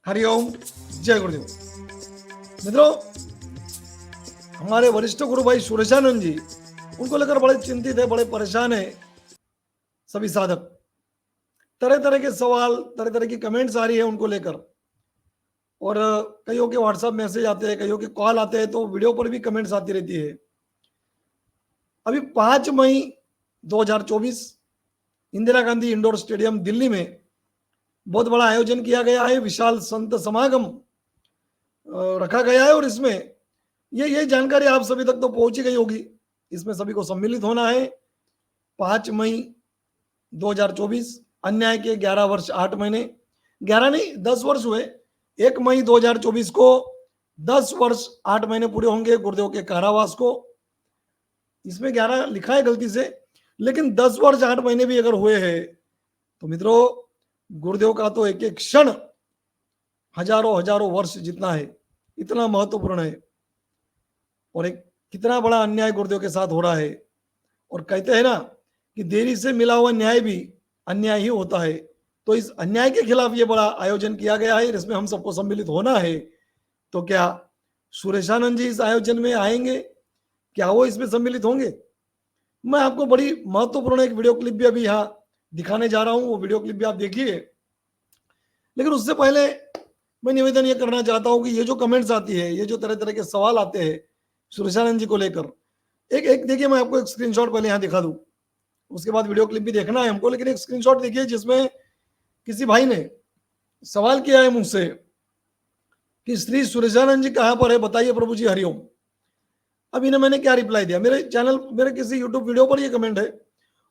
हरिओम, जय गुरुदेव। मित्रों, हमारे वरिष्ठ गुरु भाई सुरेशानंद जी, उनको लेकर बड़े चिंतित है, बड़े परेशान है सभी साधक। तरह तरह के सवाल, तरह तरह की कमेंट्स आ रही है उनको लेकर। और कईयों के व्हाट्सएप मैसेज आते हैं, कईयों के कॉल आते हैं, तो वीडियो पर भी कमेंट्स आती रहती है। अभी 5 मई 2024 इंदिरा गांधी इंडोर स्टेडियम दिल्ली में बहुत बड़ा आयोजन किया गया है। विशाल संत समागम रखा गया है और इसमें ये जानकारी आप सभी तक तो पहुंची गई होगी। इसमें सभी को सम्मिलित होना है। 5 मई 2024 अन्याय के 11 वर्ष 8 महीने, 11 नहीं 10 वर्ष हुए। 1 मई 2024 को 10 वर्ष 8 महीने पूरे होंगे गुरुदेव के कारावास को। इसमें 11 लिखा है गलती से, लेकिन 10 वर्ष 8 महीने भी अगर हुए हैं तो मित्रों, गुरुदेव का तो एक एक क्षण हजारों हजारों वर्ष जितना है, इतना महत्वपूर्ण है। और एक कितना बड़ा अन्याय गुरुदेव के साथ हो रहा है। और कहते हैं ना कि देरी से मिला हुआ न्याय भी अन्याय ही होता है। तो इस अन्याय के खिलाफ ये बड़ा आयोजन किया गया है, इसमें हम सबको सम्मिलित होना है। तो क्या सुरेशानंद जी इस आयोजन में आएंगे? क्या वो इसमें सम्मिलित होंगे? मैं आपको बड़ी महत्वपूर्ण एक वीडियो क्लिप भी अभी यहाँ दिखाने जा रहा हूँ। वो वीडियो क्लिप भी आप देखिए। लेकिन उससे पहले मैं निवेदन ये करना चाहता हूँ कि ये जो कमेंट्स आती है, ये जो तरह तरह के सवाल आते हैं सुरेशानंद जी को लेकर, एक एक देखिए, मैं आपको एक स्क्रीनशॉट पहले यहाँ दिखा दूं, उसके बाद वीडियो क्लिप भी देखना है हमको। लेकिन एक स्क्रीनशॉट देखिए जिसमें किसी भाई ने सवाल किया है मुझसे कि श्री सुरेशानंद जी कहाँ पर है, बताइए प्रभु जी, हरिओम। अब इन्हें मैंने क्या रिप्लाई दिया? मेरे चैनल, मेरे किसी यूट्यूब वीडियो पर ये कमेंट है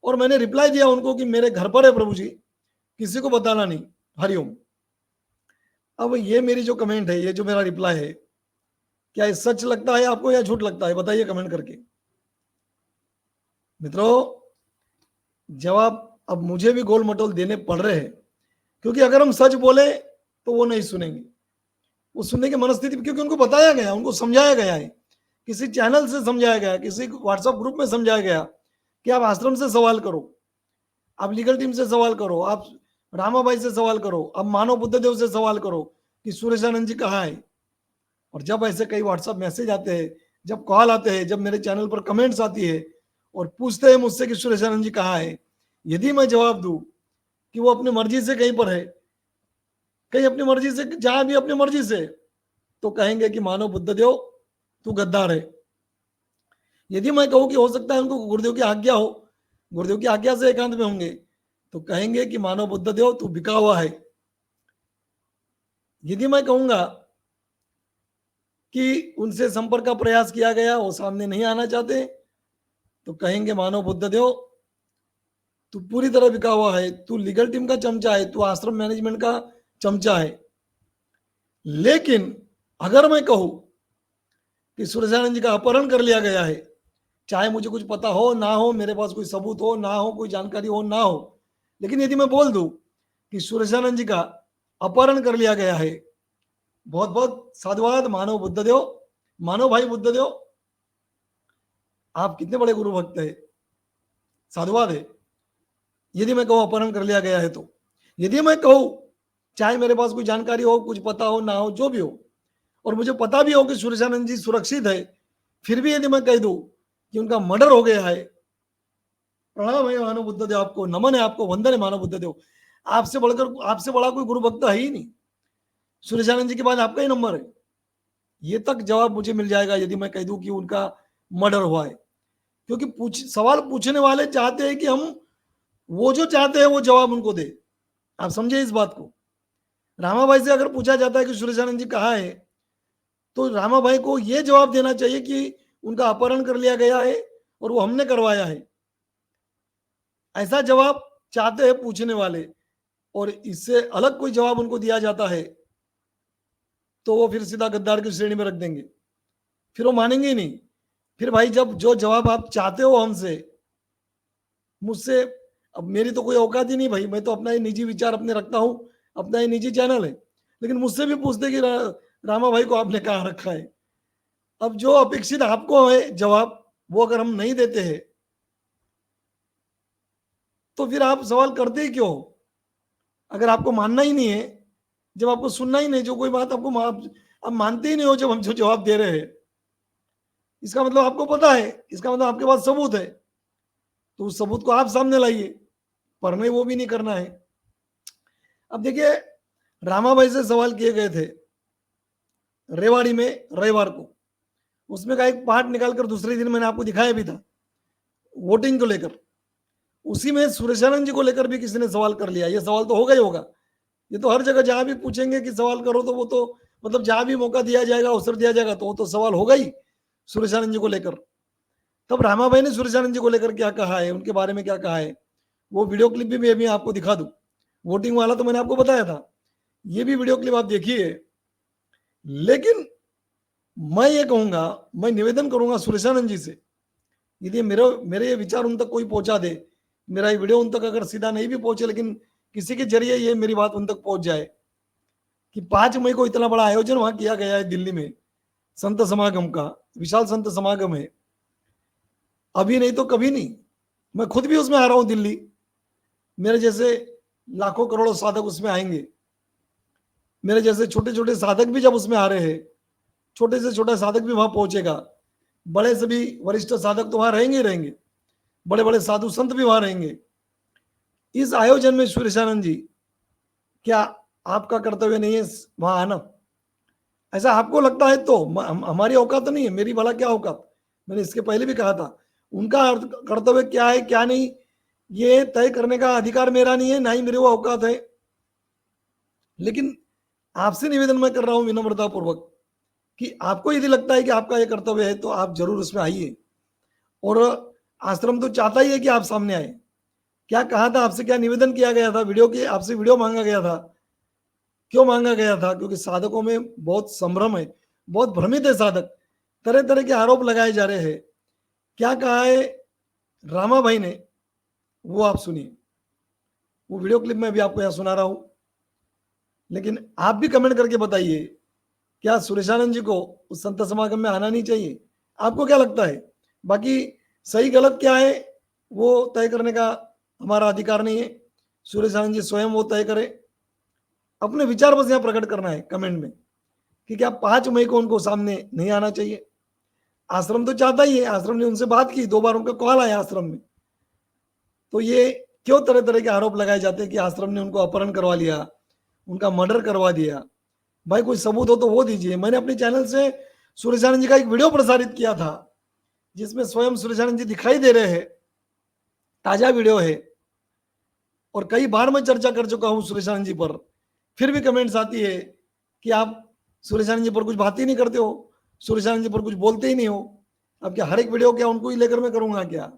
और मैंने रिप्लाई दिया उनको कि मेरे घर पर है प्रभु जी, किसी को बताना नहीं, हरिओम। अब ये मेरी जो कमेंट है, ये जो मेरा रिप्लाई है, क्या ये सच लगता है आपको या झूठ लगता है? बताइए कमेंट करके। मित्रों, जवाब अब मुझे भी गोल मटोल देने पड़ रहे हैं, क्योंकि अगर हम सच बोले तो वो नहीं सुनेंगे। वो सुनने की मनस्थिति, क्योंकि उनको बताया गया, उनको समझाया गया है, किसी चैनल से समझाया गया, किसी व्हाट्सएप ग्रुप में समझाया गया कि आप आश्रम से सवाल करो, आप लीगल टीम से सवाल करो, आप रामाबाई से सवाल करो, आप मानव बुद्धदेव से सवाल करो कि सुरेशानंद जी कहाँ है। और जब ऐसे कई व्हाट्सएप मैसेज आते हैं, जब कॉल आते हैं, जब मेरे चैनल पर कमेंट्स आती है और पूछते हैं मुझसे कि सुरेशानंद जी कहाँ है, यदि मैं जवाब दूं कि वो अपनी मर्जी से कहीं पर है, कहीं अपनी मर्जी से, जहां भी अपनी मर्जी से, तो कहेंगे कि मानो बुद्धदेव तू गद्दार है। यदि मैं कहूं कि हो सकता है उनको गुरुदेव की आज्ञा हो, गुरुदेव की आज्ञा से एकांत में होंगे, तो कहेंगे कि मानो बुद्धदेव तू बिका हुआ है। यदि मैं कहूंगा कि उनसे संपर्क का प्रयास किया गया, वो सामने नहीं आना चाहते, तो कहेंगे मानो बुद्धदेव तू पूरी तरह बिका हुआ है, तू लीगल टीम का चमचा है, तू आश्रम मैनेजमेंट का चमचा है। लेकिन अगर मैं कहूं कि सुरेशानंद जी का अपहरण कर लिया गया है, चाहे मुझे कुछ पता हो ना हो, मेरे पास कोई सबूत हो ना हो, कोई जानकारी हो ना हो, लेकिन यदि मैं बोल दूं कि सुरेशानंद जी का अपहरण कर लिया गया है, बहुत बहुत साधुवाद मानव बुद्धदेव, मानव भाई बुद्धदेव, आप कितने बड़े गुरु भक्त है, साधुवाद है। यदि मैं कहूं अपहरण कर लिया गया है, तो यदि मैं कहूं चाहे मेरे पास कोई जानकारी हो, कुछ पता हो ना हो, जो भी हो, और मुझे पता भी हो कि सुरेशानंद जी सुरक्षित है, फिर भी यदि मैं कह दूं कि उनका मर्डर हो गया है, प्रणाम है मानव बुद्धदेव, आपको नमन है, आपको वंदन है मानव बुद्धदेव, आपसे बढ़कर, आपसे बड़ा कोई गुरु भक्त है ही नहीं। सुरेशानंद जी के बाद आपका ही नंबर है। ये तक जवाब मुझे मिल जाएगा यदि मैं कह दूं कि उनका मर्डर हुआ है। क्योंकि सवाल पूछने वाले चाहते हैं कि हम वो जो चाहते हैं वो जवाब उनको दे। आप समझे इस बात को? रामाभाई से अगर पूछा जाता है कि सुरेशानंद जी कहाँ है, तो रामाभाई को यह जवाब देना चाहिए कि उनका अपहरण कर लिया गया है और वो हमने करवाया है। ऐसा जवाब चाहते हैं पूछने वाले, और इससे अलग कोई जवाब उनको दिया जाता है तो वो फिर सीधा गद्दार की श्रेणी में रख देंगे, फिर वो मानेंगे ही नहीं। फिर भाई, जब जो जवाब आप चाहते हो हमसे, मुझसे, अब मेरी तो कोई औकात ही नहीं भाई, मैं तो अपना ही निजी विचार अपने रखता हूँ, अपना ही निजी चैनल है, लेकिन मुझसे भी पूछते कि रामा भाई को आपने कहाँ रखा है। अब जो अपेक्षित आपको है जवाब, वो अगर हम नहीं देते हैं तो फिर आप सवाल करते ही क्यों? अगर आपको मानना ही नहीं है, जब आपको सुनना ही नहीं, जो कोई बात आपको आप मानते ही नहीं हो जब हम जो जवाब दे रहे हैं, इसका मतलब आपको पता है, इसका मतलब आपके पास सबूत है, तो उस सबूत को आप सामने लाइए, पर नहीं वो भी नहीं करना है। अब देखिए, रामाभाई से सवाल किए गए थे रेवाड़ी में रविवार को, उसमें का एक पार्ट निकालकर दूसरे दिन मैंने आपको दिखाया भी था वोटिंग को लेकर। उसी में सुरेशानंद जी को लेकर भी किसी ने सवाल कर लिया। ये सवाल तो होगा ही होगा, ये तो हर जगह जहां भी पूछेंगे कि सवाल करो तो वो तो मतलब जहां भी मौका दिया जाएगा, अवसर दिया जाएगा, तो वो तो सवाल होगा ही सुरेशानंद जी को लेकर। तब रामाभाई ने सुरेशानंद जी को लेकर क्या कहा है, उनके बारे में क्या कहा है, वो वीडियो क्लिप भी मैं अभी आपको दिखा दूं। वोटिंग वाला तो मैंने आपको बताया था, ये भी वीडियो क्लिप आप देखिए। लेकिन मैं ये कहूंगा, मैं निवेदन करूंगा सुरेशानंद जी से, यदि मेरे ये विचार उन तक कोई पहुंचा दे, मेरा ये वीडियो उन तक अगर सीधा नहीं भी पहुंचे, लेकिन किसी के जरिए ये मेरी बात उन तक पहुंच जाए कि 5 मई को इतना बड़ा आयोजन वहां किया गया है दिल्ली में, संत समागम का, विशाल संत समागम है, अभी नहीं तो कभी नहीं। मैं खुद भी उसमें आ रहा हूं दिल्ली, मेरे जैसे लाखों करोड़ों साधक उसमें आएंगे, मेरे जैसे छोटे छोटे साधक भी जब उसमें आ रहे हैं, छोटे से छोटा साधक भी वहां पहुंचेगा, बड़े से भी वरिष्ठ साधक तो वहां रहेंगे ही रहेंगे, बड़े बड़े साधु संत भी वहां रहेंगे। इस आयोजन में सुरेशानंद जी, क्या आपका कर्तव्य नहीं है वहां आना? ऐसा आपको लगता है तो हमारी औकात तो नहीं है, मेरी भला क्या औकात, मैंने इसके पहले भी कहा था। उनका कर्तव्य क्या है क्या नहीं, ये तय करने का अधिकार मेरा नहीं है, ना ही मेरी वो औकात है। लेकिन आपसे निवेदन मैं कर रहा हूं विनम्रता पूर्वक कि आपको यदि लगता है कि आपका ये कर्तव्य है तो आप जरूर उसमें आइए। और आश्रम तो चाहता ही है कि आप सामने आए। क्या कहा था आपसे, क्या निवेदन किया गया था, वीडियो की आपसे वीडियो मांगा गया था। क्यों मांगा गया था? क्योंकि साधकों में बहुत संभ्रम है, बहुत भ्रमित है साधक, तरह तरह के आरोप लगाए जा रहे हैं। क्या कहा है रामा भाई ने, वो आप सुनिए। वो वीडियो क्लिप में भी आपको यहां सुना रहा हूं, लेकिन आप भी कमेंट करके बताइए, क्या सुरेशानंद जी को उस संत समागम में आना नहीं चाहिए? आपको क्या लगता है? बाकी सही गलत क्या है वो तय करने का हमारा अधिकार नहीं है, सुरेशानंद जी स्वयं वो तय करे। अपने विचार बस यहाँ प्रकट करना है कमेंट में कि क्या 5 मई को उनको सामने नहीं आना चाहिए। आश्रम तो चाहता ही है, आश्रम ने उनसे बात की, 2 बार उनका कॉल आया आश्रम में। तो ये क्यों तरह तरह के आरोप लगाए जाते हैं कि आश्रम ने उनको अपहरण करवा लिया, उनका मर्डर करवा दिया? भाई कोई सबूत हो तो वो दीजिए। मैंने अपने चैनल से सुरेशानंद जी का एक वीडियो प्रसारित किया था जिसमें स्वयं सुरेशानंद जी दिखाई दे रहे हैं, ताजा वीडियो है, और कई बार मैं चर्चा कर चुका हूं सुरेशानंद जी पर। फिर भी कमेंट्स आती है कि आप सुरेशानंद जी पर कुछ बात ही नहीं करते हो, सुरेशानंद जी पर कुछ बोलते ही नहीं हो। अब क्या हर एक वीडियो क्या उनको ही लेकर मैं करूंगा क्या?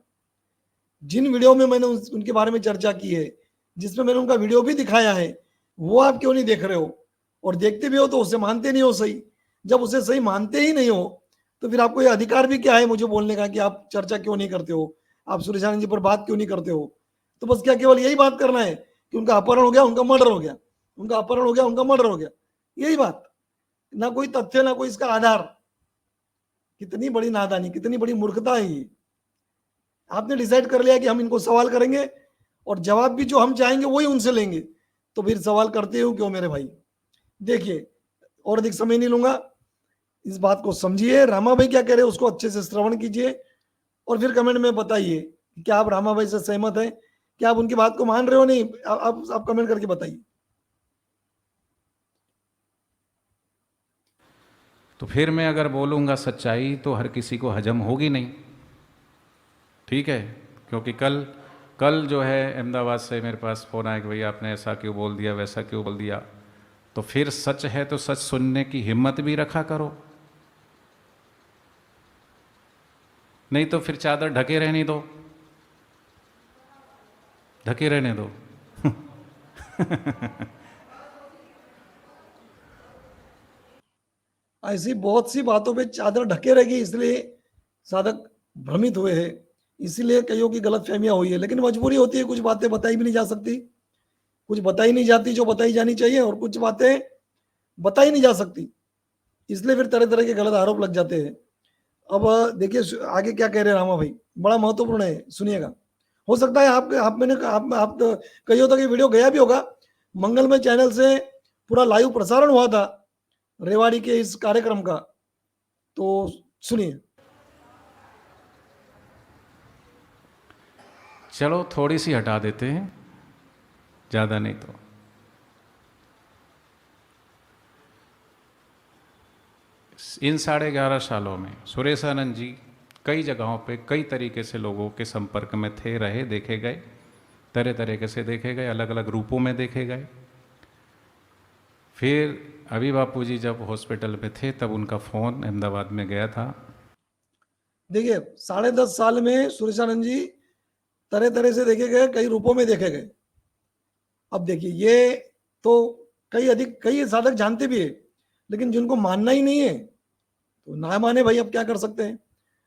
जिन वीडियो में मैंने उनके बारे में चर्चा की है, जिसमें मैंने उनका वीडियो भी दिखाया है, वो आप क्यों नहीं देख रहे हो? और देखते भी हो तो उसे मानते नहीं हो सही। जब उसे सही मानते ही नहीं हो तो फिर आपको ये अधिकार भी क्या है मुझे बोलने का कि आप चर्चा क्यों नहीं करते हो, आप सुरेशानंद जी पर बात क्यों नहीं करते हो? तो बस क्या केवल यही बात करना है कि उनका अपहरण हो गया, उनका मर्डर हो गया, उनका अपहरण हो गया, उनका मर्डर हो गया, यही बात? ना कोई तथ्य, ना कोई इसका आधार। कितनी बड़ी नादानी, कितनी बड़ी मूर्खता है ये। आपने डिसाइड कर लिया कि हम इनको सवाल करेंगे और जवाब भी जो हम चाहेंगे वही उनसे लेंगे, तो फिर सवाल करते हो क्यों मेरे भाई? देखिए, और अधिक समय नहीं लूंगा, इस बात को समझिए। रामा भाई क्या कह रहे हैं उसको अच्छे से श्रवण कीजिए और फिर कमेंट में बताइए क्या आप रामा भाई से सहमत हैं, क्या आप उनकी बात को मान रहे हो? नहीं, आप कमेंट करके बताइए। तो फिर मैं अगर बोलूँगा सच्चाई तो हर किसी को हजम होगी नहीं, ठीक है? क्योंकि कल कल जो है अहमदाबाद से मेरे पास फ़ोन आया कि भैया आपने ऐसा क्यों बोल दिया, वैसा क्यों बोल दिया। तो फिर सच है तो सच सुनने की हिम्मत भी रखा करो, नहीं तो फिर चादर ढके रहने दो, ढके रहने दो। ऐसी बहुत सी बातों पे चादर ढके रहेगी, इसलिए साधक भ्रमित हुए हैं, इसीलिए कईयों की गलत फहमियां हुई है। लेकिन मजबूरी होती है, कुछ बातें बताई भी नहीं जा सकती, कुछ बताई नहीं जाती जो बताई जानी चाहिए, और कुछ बातें बताई नहीं जा सकती, इसलिए फिर तरह तरह के गलत आरोप लग जाते हैं। अब देखिए आगे क्या कह रहे हैं रामा भाई, बड़ा महत्वपूर्ण है, सुनिएगा। हो सकता है आप कईयों तक ये वीडियो गया भी होगा। मंगलमय चैनल से पूरा लाइव प्रसारण हुआ था रेवाड़ी के इस कार्यक्रम का, तो सुनिए। चलो थोड़ी सी हटा देते हैं, ज़्यादा नहीं तो। इन 11.5 सालों में सुरेश आनंद जी कई जगहों पे कई तरीके से लोगों के संपर्क में थे, रहे, देखे गए, तरह तरीके से देखे गए, अलग अलग रूपों में देखे गए। फिर अभी बापूजी जब हॉस्पिटल में थे तब उनका फ़ोन अहमदाबाद में गया था। देखिए 10.5 साल में सुरेशानंद जी तरह तरह से देखे गए, कई रूपों में देखे गए। अब देखिए ये तो कई साधक जानते भी है, लेकिन जिनको मानना ही नहीं है तो ना माने भाई, अब क्या कर सकते हैं।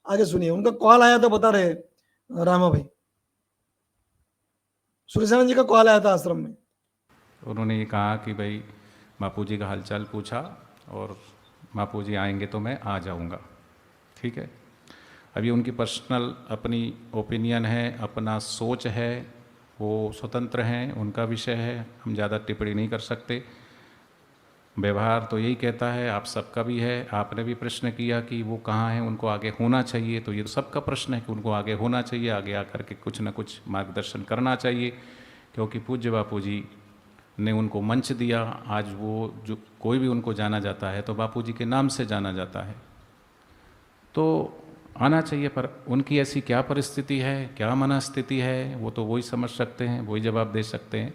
आगे सुनिए, उनका कॉल आया था, बता रहे रामा भाई, सुरेशानंद जी का कॉल आया था आश्रम में। उन्होंने ये कहा कि भाई बापूजी का हालचाल पूछा और बापूजी आएंगे तो मैं आ जाऊंगा। ठीक है, अभी उनकी पर्सनल अपनी ओपिनियन है, अपना सोच है, वो स्वतंत्र हैं, उनका विषय है, हम ज़्यादा टिप्पणी नहीं कर सकते। व्यवहार तो यही कहता है, आप सबका भी है। आपने भी प्रश्न किया कि वो कहाँ हैं, उनको आगे होना चाहिए, तो ये तो सबका प्रश्न है कि उनको आगे होना चाहिए, आगे आकर के कुछ ना कुछ मार्गदर्शन करना चाहिए, क्योंकि पूज्य बापूजी ने उनको मंच दिया। आज वो जो कोई भी उनको जाना जाता है तो बापूजी के नाम से जाना जाता है, तो आना चाहिए। पर उनकी ऐसी क्या परिस्थिति है, क्या मनस्थिति है, वो तो वही समझ सकते हैं, वही जवाब दे सकते हैं।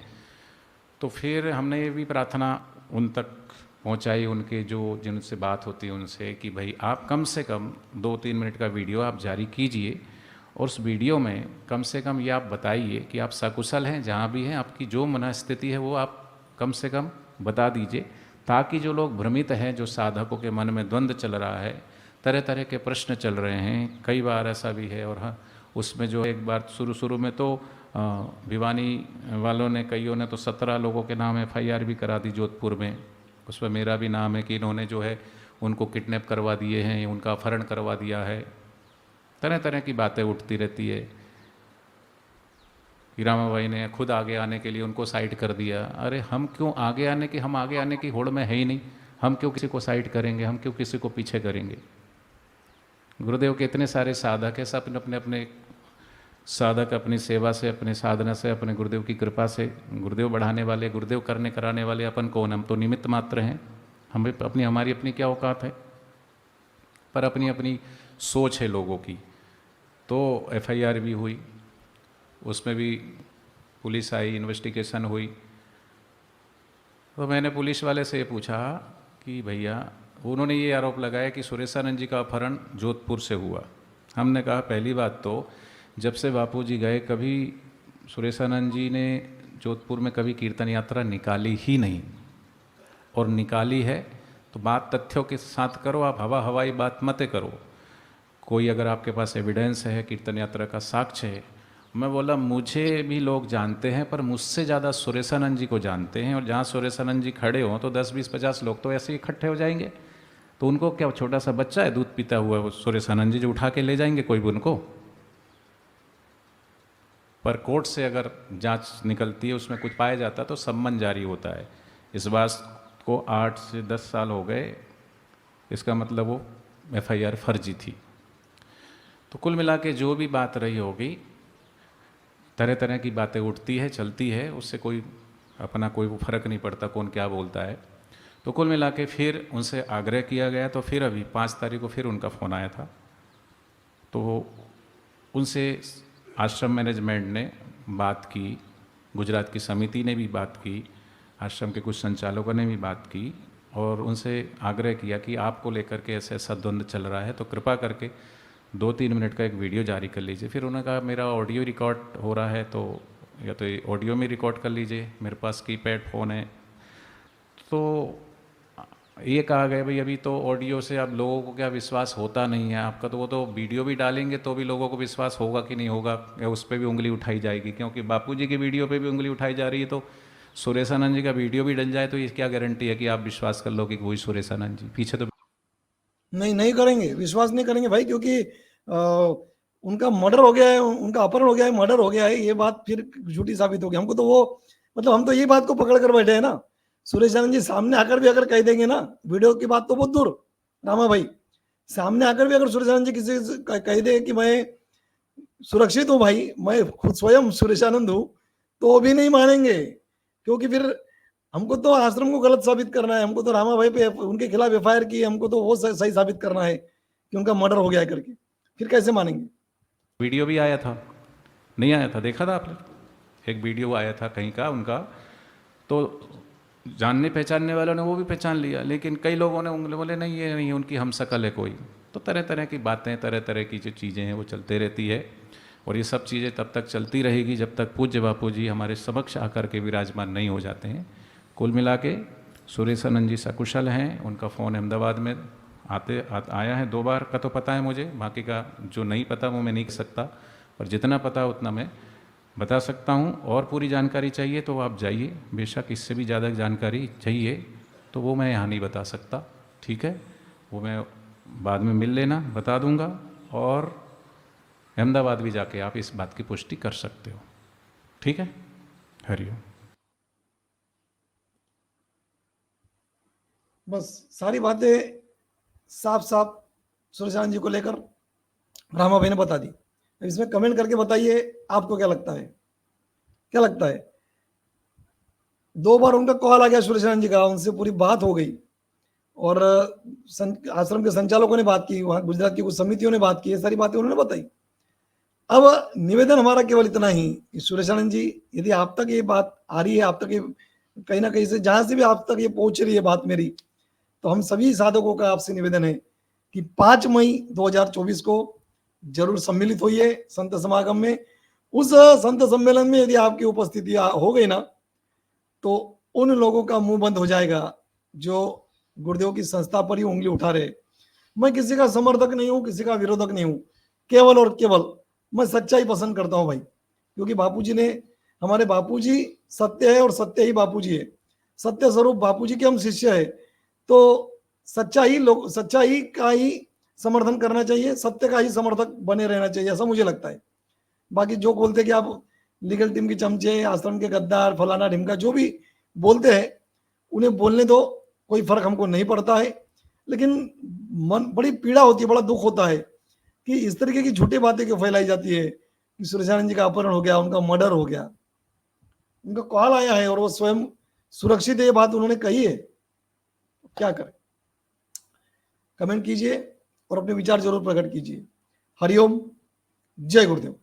तो फिर हमने ये भी प्रार्थना उन तक पहुंचाई, उनके जो जिनसे बात होती है उनसे, कि भाई आप कम से कम 2-3 मिनट का वीडियो आप जारी कीजिए, और उस वीडियो में कम से कम ये आप बताइए कि आप सकुशल हैं, जहाँ भी हैं, आपकी जो मनस्थिति है वो आप कम से कम बता दीजिए, ताकि जो लोग भ्रमित हैं, जो साधकों के मन में द्वंद्व चल रहा है, तरह तरह के प्रश्न चल रहे हैं, कई बार ऐसा भी है। और हाँ, उसमें जो एक बार शुरू में तो भिवानी वालों ने, कईयों ने तो 17 लोगों के नाम FIR भी करा दी जोधपुर में, उस पर मेरा भी नाम है कि इन्होंने जो है उनको किडनैप करवा दिए हैं, उनका अपहरण करवा दिया है। तरह तरह की बातें उठती रहती है। हीरामा भाई ने खुद आगे आने के लिए उनको साइड कर दिया। अरे हम क्यों आगे आने की, हम आगे आने की होड़ में है ही नहीं, हम क्यों किसी को साइड करेंगे, हम क्यों किसी को पीछे करेंगे। गुरुदेव के इतने सारे साधक हैं, सब अपने अपने साधक अपनी सेवा से, अपने साधना से, अपने गुरुदेव की कृपा से, गुरुदेव बढ़ाने वाले, गुरुदेव करने कराने वाले, अपन कौन, हम तो निमित्त मात्र हैं। हमें अपनी, हमारी अपनी क्या औकात है, पर अपनी अपनी सोच है लोगों की। तो FIR भी हुई, उसमें भी पुलिस आई, इन्वेस्टिगेशन हुई। तो मैंने पुलिस वाले से ये पूछा कि भैया, उन्होंने ये आरोप लगाया कि सुरेशानंद जी का अपहरण जोधपुर से हुआ। हमने कहा पहली बात तो, जब से बापूजी गए कभी सुरेशानंद जी ने जोधपुर में कभी कीर्तन यात्रा निकाली ही नहीं, और निकाली है तो बात तथ्यों के साथ करो, आप हवाई बात मत करो। कोई अगर आपके पास एविडेंस है, कीर्तन यात्रा का साक्ष्य है। मैं बोला मुझे भी लोग जानते हैं, पर मुझसे ज़्यादा सुरेशानंद जी को जानते हैं, और जहाँ सुरेशानंद जी खड़े हों तो 10-20-50 लोग तो ऐसे ही इकट्ठे हो जाएंगे। तो उनको क्या, छोटा सा बच्चा है दूध पीता हुआ, वो सुरेशानंद जी जो उठा के ले जाएंगे कोई भी उनको। पर कोर्ट से अगर जांच निकलती है, उसमें कुछ पाया जाता है तो सम्मन जारी होता है। इस बात को 8 से 10 साल हो गए, इसका मतलब वो FIR फर्जी थी। तो कुल मिला के जो भी बात रही होगी, तरह तरह की बातें उठती है, चलती है, उससे कोई अपना कोई फर्क नहीं पड़ता कौन क्या बोलता है। तो कुल मिला के फिर उनसे आग्रह किया गया, तो फिर अभी 5 तारीख को फिर उनका फ़ोन आया था। तो उनसे आश्रम मैनेजमेंट ने बात की, गुजरात की समिति ने भी बात की, आश्रम के कुछ संचालकों ने भी बात की, और उनसे आग्रह किया कि आपको लेकर के ऐसे ऐसा द्वंद्व चल रहा है, तो कृपा करके 2-3 मिनट का एक वीडियो जारी कर लीजिए। फिर उन्होंने कहा मेरा ऑडियो रिकॉर्ड हो रहा है, तो या तो ऑडियो में रिकॉर्ड कर लीजिए, मेरे पास कीपैड फ़ोन है। तो ये कहा गया भाई अभी तो ऑडियो से अब लोगों को क्या विश्वास होता नहीं है आपका, तो वो तो वीडियो भी डालेंगे तो भी लोगों को विश्वास होगा कि नहीं होगा, या उस पर भी उंगली उठाई जाएगी। क्योंकि बापूजी की वीडियो पे भी उंगली उठाई जा रही है, तो सुरेशानंद जी का वीडियो भी डल जाए तो ये क्या गारंटी है कि आप विश्वास कर लो कि वही सुरेशानंद जी पीछे। तो नहीं करेंगे, विश्वास नहीं करेंगे भाई, क्योंकि उनका मर्डर हो गया है, उनका अपहरण हो गया है, मर्डर हो गया है, ये बात फिर झूठी साबित होगी। हमको तो वो, मतलब हम तो ये बात को पकड़ कर बैठे हैं ना, सुरेश आनंद जी सामने आकर भी अगर कह देंगे ना, वीडियो की बात तो बहुत दूर, रामा भाई सामने आकर भी अगर सुरेश आनंद जी किसी से कह दे कि मैं सुरक्षित हूँ भाई, मैं खुद स्वयं सुरेश आनंद हूँ, तो भी नहीं मानेंगे, क्योंकि फिर हमको तो आश्रम को गलत साबित करना है, हमको तो रामा भाई पे उनके खिलाफ एफआईआर की, हमको तो वो सही साबित करना है कि उनका मर्डर हो गया है करके, फिर कैसे मानेंगे? वीडियो भी आया था, नहीं आया था, देखा था आपने? एक वीडियो आया था कहीं का उनका, तो जानने पहचानने वालों ने वो भी पहचान लिया, लेकिन कई लोगों ने उंगली बोले नहीं ये नहीं उनकी हम शकल है कोई। तो तरह तरह की बातें, तरह तरह की जो चीज़ें हैं वो चलते रहती है, और ये सब चीज़ें तब तक चलती रहेगी जब तक पूज्य बापू जी हमारे समक्ष आकर के विराजमान नहीं हो जाते हैं। कुल मिला के सुरेश आनंद जी सकुशल हैं, उनका फ़ोन अहमदाबाद में आया है 2 बार का तो पता है मुझे, बाकी का जो नहीं पता वो मैं नहीं कह सकता, पर जितना पता उतना मैं बता सकता हूँ। और पूरी जानकारी चाहिए तो आप जाइए, बेशक इससे भी ज़्यादा जानकारी चाहिए तो वो मैं यहाँ नहीं बता सकता, ठीक है? वो मैं बाद में मिल लेना, बता दूंगा, और अहमदाबाद भी जाके आप इस बात की पुष्टि कर सकते हो, ठीक है? हरिओम। बस सारी बातें साफ साफ सुरेश आनंद जी को लेकर रामा भाई ने बता दी। अब इसमें कमेंट करके बताइए आपको क्या लगता है, क्या लगता है? 2 बार उनका कॉल आ गया सुरेश आनंद जी का, उनसे पूरी बात हो गई, और आश्रम के संचालकों ने बात की, वहां गुजरात की कुछ समितियों ने बात की, ये सारी बातें उन्होंने बताई। अब निवेदन हमारा केवल इतना ही कि सुरेश आनंद जी, यदि आप तक ये बात आ रही है, आप तक ये कहीं ना कहीं से जहां से भी आप तक ये पहुंच रही है बात मेरी, तो हम सभी साधकों का आपसे निवेदन है कि 5 मई 2024 को जरूर सम्मिलित होइए संत समागम में। उस संत सम्मेलन में यदि आपकी उपस्थिति हो गई ना, तो उन लोगों का मुंह बंद हो जाएगा जो गुरुदेव की संस्था पर ही उंगली उठा रहे। मैं किसी का समर्थक नहीं हूं, किसी का विरोधक नहीं हूं, केवल और केवल मैं सच्चाई पसंद करता हूं भाई, क्योंकि बापूजी ने, हमारे बापूजी सत्य है और सत्य ही बापूजी है, सत्य स्वरूप बापूजी के हम शिष्य है, तो सच्चाई का ही समर्थन करना चाहिए, सत्य का ही समर्थक बने रहना चाहिए, ऐसा मुझे लगता है। बाकी जो बोलते कि आप लीगल टीम के चमचे, आश्रम के गद्दार, फलाना ढिमका, जो भी बोलते हैं उन्हें बोलने दो, कोई फर्क हमको नहीं पड़ता है। लेकिन मन बड़ी पीड़ा होती है, बड़ा दुख होता है कि इस तरीके की झूठी बातें क्यों फैलाई जाती है कि सुरेशानंद जी का अपहरण हो गया, उनका मर्डर हो गया। उनका कॉल आया है और वो स्वयं सुरक्षित है, ये बात उन्होंने कही है, तो क्या करें? कमेंट कीजिए और अपने विचार जरूर प्रकट कीजिए। हरिओम, जय गुरुदेव।